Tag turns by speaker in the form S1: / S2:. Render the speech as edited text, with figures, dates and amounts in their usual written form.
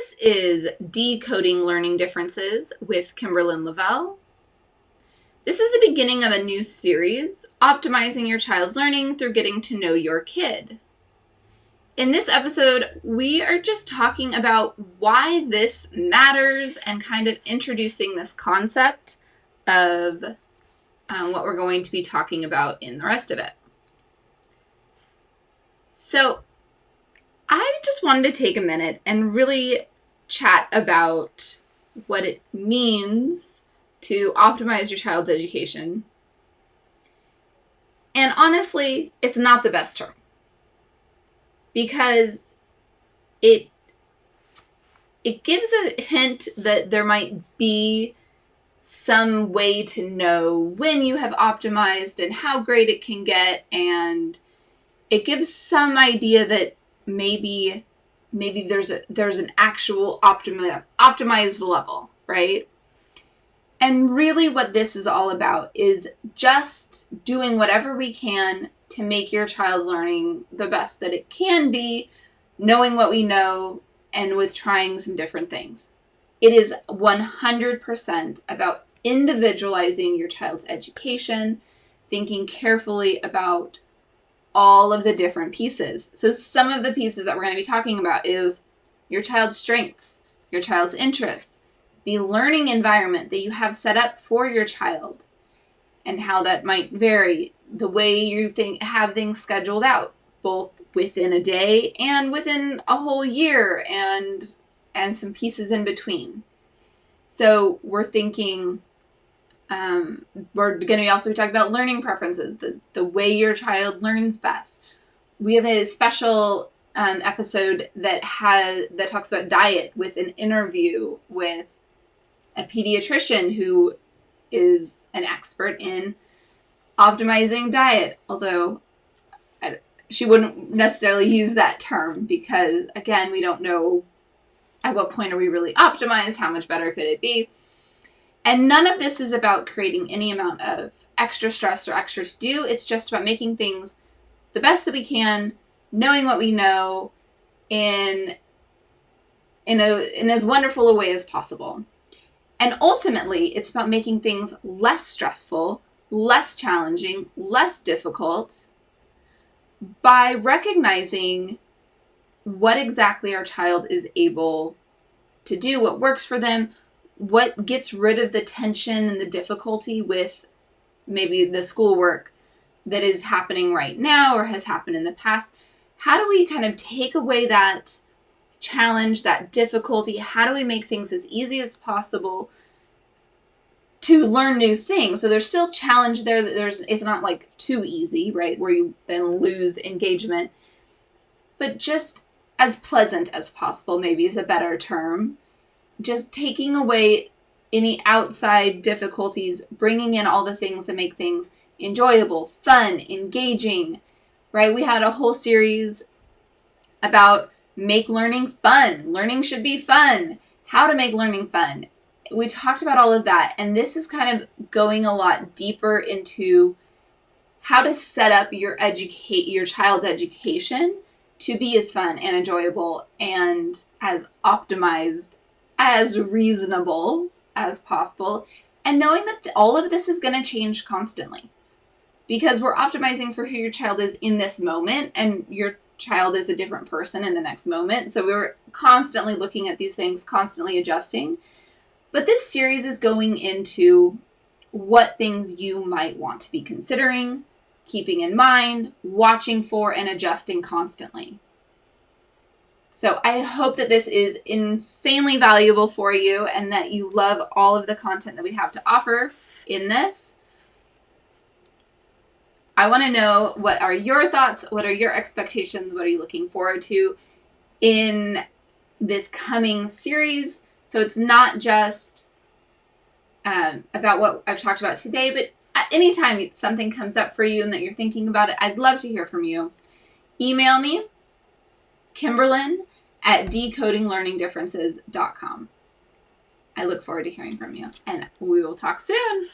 S1: This is Decoding Learning Differences with Kimberlyn Lavelle. This is the beginning of a new series, Optimizing Your Child's Learning Through Getting to Know Your Kid. In this episode, we are just talking about why this matters and kind of introducing this concept of what we're going to be talking about in the rest of it. So, I just wanted to take a minute and really chat about what it means to optimize your child's education. And honestly, it's not the best term because it gives a hint that there might be some way to know when you have optimized and how great it can get, and it gives some idea that maybe there's an actual optimized level, right? And really what this is all about is just doing whatever we can to make your child's learning the best that it can be, knowing what we know, and with trying some different things. It is 100% about individualizing your child's education, thinking carefully about all of the different pieces. So some of the pieces that we're going to be talking about is your child's strengths, your child's interests, the learning environment that you have set up for your child, and how that might vary, the way you have things scheduled out, both within a day and within a whole year, and some pieces in between. So we're thinking, we're going to be also talking about learning preferences, the way your child learns best. We have a special episode that talks about diet with an interview with a pediatrician who is an expert in optimizing diet, although she wouldn't necessarily use that term because, again, we don't know at what point are we really optimized, how much better could it be. And none of this is about creating any amount of extra stress or extra to do. It's just about making things the best that we can, knowing what we know in as wonderful a way as possible. And ultimately, it's about making things less stressful, less challenging, less difficult by recognizing what exactly our child is able to do, what works for them, what gets rid of the tension and the difficulty with maybe the schoolwork that is happening right now or has happened in the past. How do we kind of take away that challenge, that difficulty? How do we make things as easy as possible to learn new things? So there's still challenge there. It's not like too easy, right, where you then lose engagement, but just as pleasant as possible maybe is a better term. Just taking away any outside difficulties, bringing in all the things that make things enjoyable, fun, engaging, right? We had a whole series about make learning fun. Learning should be fun. How to make learning fun. We talked about all of that, and this is kind of going a lot deeper into how to set up your child's education to be as fun and enjoyable and as optimized, as reasonable as possible, and knowing that all of this is going to change constantly because we're optimizing for who your child is in this moment, and your child is a different person in the next moment. So we're constantly looking at these things, constantly adjusting. But this series is going into what things you might want to be considering, keeping in mind, watching for, and adjusting constantly. So I hope that this is insanely valuable for you and that you love all of the content that we have to offer in this. I want to know, what are your thoughts? What are your expectations? What are you looking forward to in this coming series? So it's not just about what I've talked about today, but at any time something comes up for you and that you're thinking about it, I'd love to hear from you. Email me, Kimberlyn@decodinglearningdifferences.com. I look forward to hearing from you, and we will talk soon.